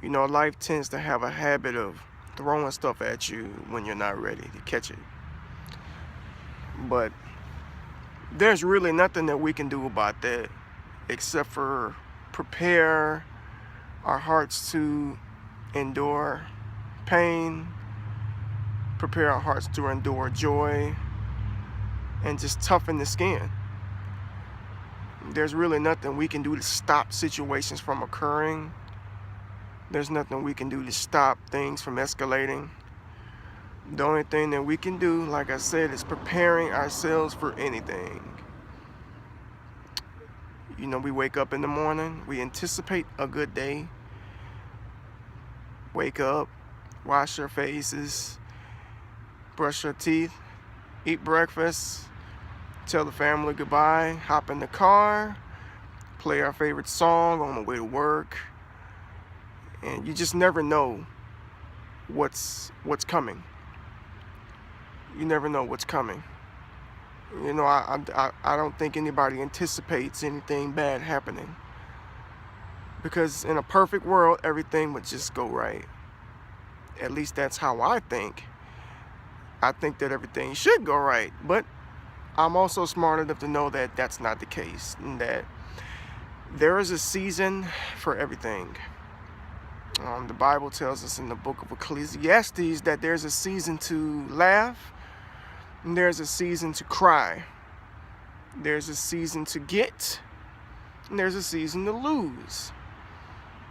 You know, life tends to have a habit of throwing stuff at you when you're not ready to catch it. But there's really nothing that we can do about that except for prepare our hearts to endure pain, prepare our hearts to endure joy, and just toughen the skin. There's really nothing we can do to stop situations from occurring. There's nothing we can do to stop things from escalating. The only thing that we can do, like I said, is preparing ourselves for anything. You know, we wake up in the morning, we anticipate a good day. Wake up, wash our faces, brush our teeth, eat breakfast, tell the family goodbye, hop in the car, play our favorite song on the way to work. And you just never know what's coming. You never know what's coming. You know, I don't think anybody anticipates anything bad happening. Because in a perfect world, everything would just go right. At least that's how I think. I think that everything should go right. But I'm also smart enough to know that that's not the case. And that there is a season for everything. The Bible tells us in the book of Ecclesiastes that there's a season to laugh, and there's a season to cry. There's a season to get, and there's a season to lose.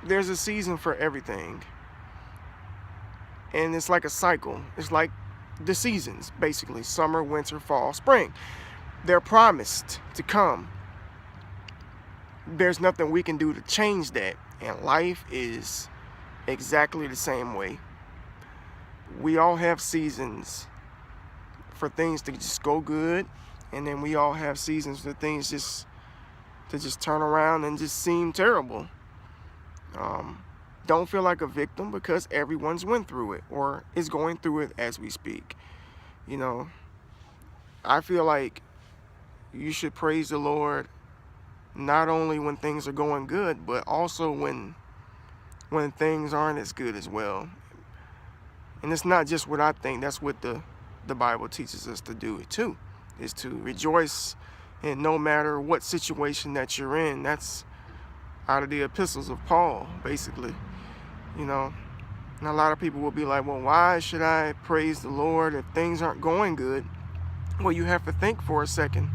There's a season for everything. And it's like a cycle. It's like the seasons, basically. Summer, winter, fall, spring. They're promised to come. There's nothing we can do to change that. And life is exactly the same way. We all have seasons for things to just go good, and then we all have seasons for things just turn around and just seem terrible. Don't feel like a victim, because everyone's went through it or is going through it as we speak. You know, I feel like you should praise the Lord not only when things are going good, but also when things aren't as good as well. And it's not just what I think, that's what the Bible teaches us to do it too, is to rejoice in no matter what situation that you're in. That's out of the epistles of Paul, basically. You know, and a lot of people will be like, well, why should I praise the Lord if things aren't going good? Well, you have to think for a second.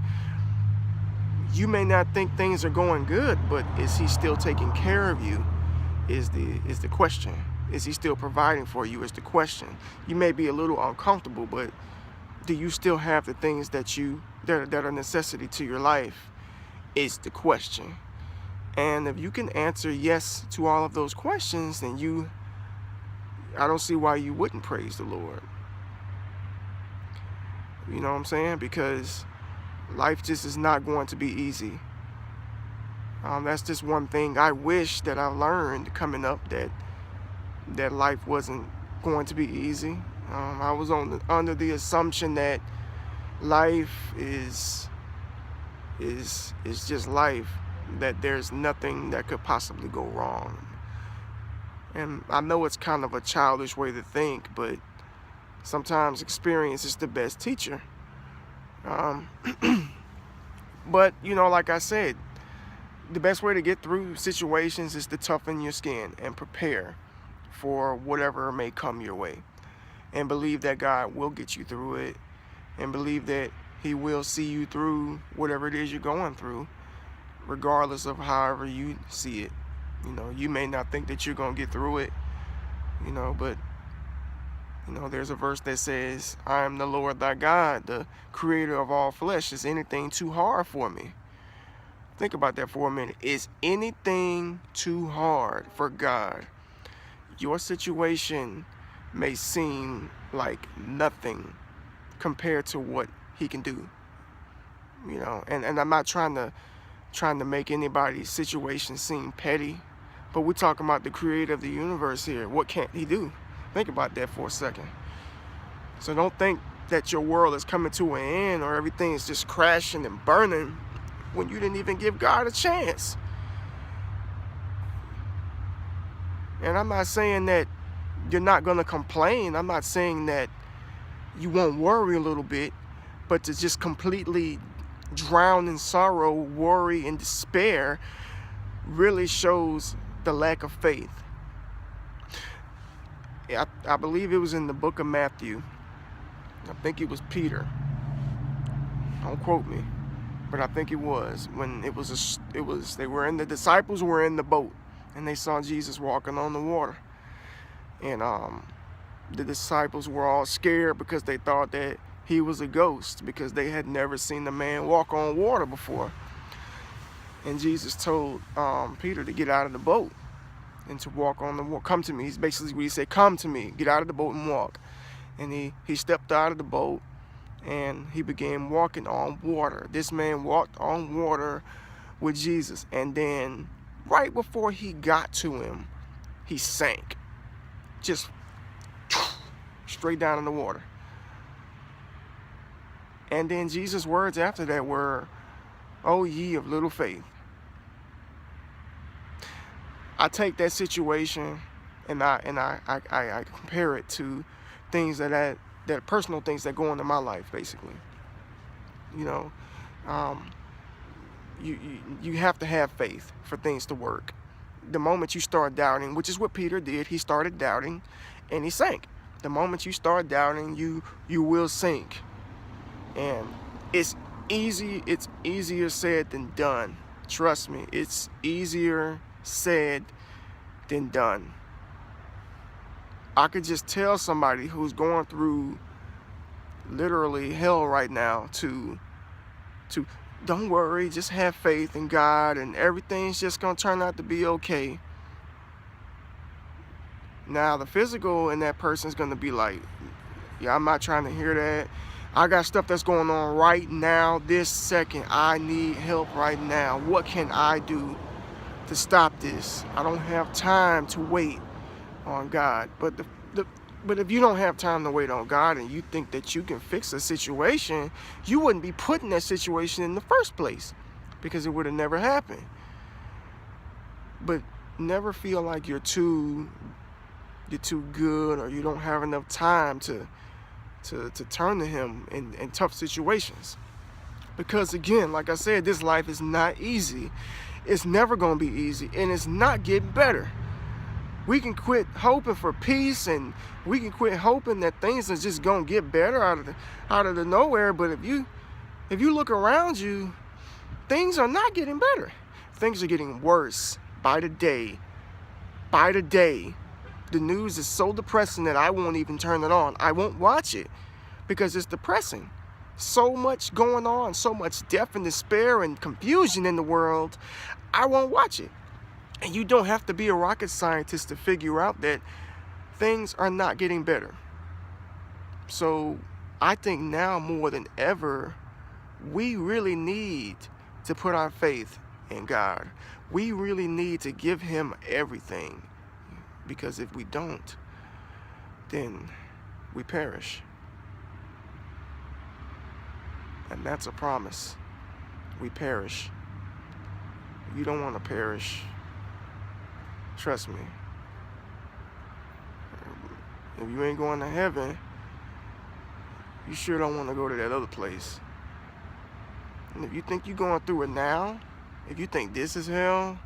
You may not think things are going good, but is he still taking care of you is the question. Is he still providing for you is the question. You may be a little uncomfortable, but do you still have the things that are a necessity to your life is the question. And if you can answer yes to all of those questions, then I don't see why you wouldn't praise the Lord. You know what I'm saying? Because life just is not going to be easy. That's just one thing I wish that I learned coming up, that life wasn't going to be easy. I was under the assumption that life is just life, that there's nothing that could possibly go wrong. And I know it's kind of a childish way to think, but sometimes experience is the best teacher. But, you know, like I said, the best way to get through situations is to toughen your skin and prepare for whatever may come your way. And believe that God will get you through it. And believe that he will see you through whatever it is you're going through, regardless of however you see it. You know, you may not think that you're going to get through it, you know, but, you know, there's a verse that says, I am the Lord thy God, the creator of all flesh. Is anything too hard for me? Think about that for a minute. Is anything too hard for God? Your situation may seem like nothing compared to what he can do. You know, and I'm not trying to make anybody's situation seem petty, but we're talking about the creator of the universe here. What can't he do? Think about that for a second. So don't think that your world is coming to an end or everything is just crashing and burning when you didn't even give God a chance. And I'm not saying that you're not going to complain. I'm not saying that you won't worry a little bit, but to just completely drown in sorrow, worry, and despair really shows the lack of faith. I believe it was in the book of Matthew. I think it was Peter. Don't quote me, but I think it was when the disciples were in the boat and they saw Jesus walking on the water, and the disciples were all scared because they thought that he was a ghost, because they had never seen a man walk on water before. And Jesus told Peter to get out of the boat and to walk on the water. Come to me. He's basically what he said, come to me, get out of the boat and walk. And he stepped out of the boat and he began walking on water. This man walked on water with Jesus. And then right before he got to him, he sank. Just straight down in the water. And then Jesus' words after that were, "O ye of little faith." I take that situation and I compare it to things that personal things that go on in my life, basically. You know, you have to have faith for things to work. The moment you start doubting, which is what Peter did, he started doubting and he sank. The moment you start doubting, you will sink. And it's easier said than done. Trust me, it's easier said than done. I could just tell somebody who's going through literally hell right now to don't worry, just have faith in God and everything's just gonna turn out to be okay. Now the physical in that person's gonna be like, yeah, I'm not trying to hear that. I got stuff that's going on right now, this second. I need help right now. What can I do to stop this? I don't have time to wait on God. But if you don't have time to wait on God and you think that you can fix a situation, you wouldn't be put in that situation in the first place, because it would have never happened. But never feel like you're too good or you don't have enough time to turn to him in tough situations. Because again, like I said, this life is not easy. It's never going to be easy, and it's not getting better. We can quit hoping for peace, and we can quit hoping that things are just going to get better out of the nowhere. But if you look around you, things are not getting better. Things are getting worse by the day. By the day. The news is so depressing that I won't even turn it on. I won't watch it because it's depressing. So much going on, so much death and despair and confusion in the world. I won't watch it. And you don't have to be a rocket scientist to figure out that things are not getting better. So I think now more than ever, we really need to put our faith in God. We really need to give him everything. Because if we don't, then we perish. And that's a promise. We perish. You don't want to perish. Trust me. If you ain't going to heaven, you sure don't want to go to that other place. And if you think you're going through it now, if you think this is hell,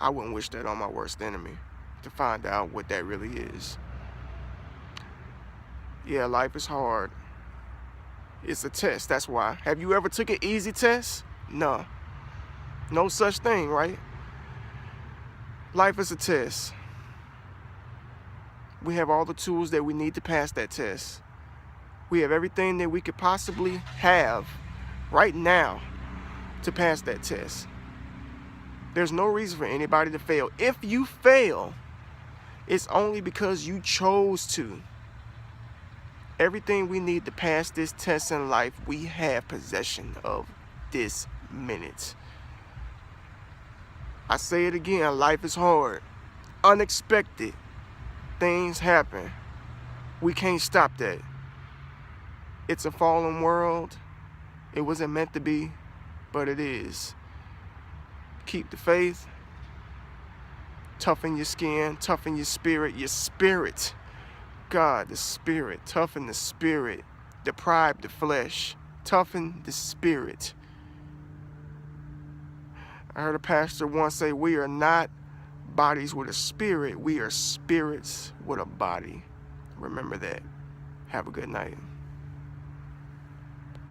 I wouldn't wish that on my worst enemy, to find out what that really is. Yeah, life is hard. It's a test, that's why. Have you ever took an easy test? No. No such thing, right? Life is a test. We have all the tools that we need to pass that test. We have everything that we could possibly have right now to pass that test. There's no reason for anybody to fail. If you fail, it's only because you chose to. Everything we need to pass this test in life, we have possession of this minute. I say it again, life is hard. Unexpected things happen. We can't stop that. It's a fallen world. It wasn't meant to be, but it is. Keep the faith, Toughen your skin, toughen your spirit, God, the spirit, toughen the spirit, deprive the flesh, toughen the spirit. I heard a pastor once say, we are not bodies with a spirit, we are spirits with a body. Remember that. Have a good night.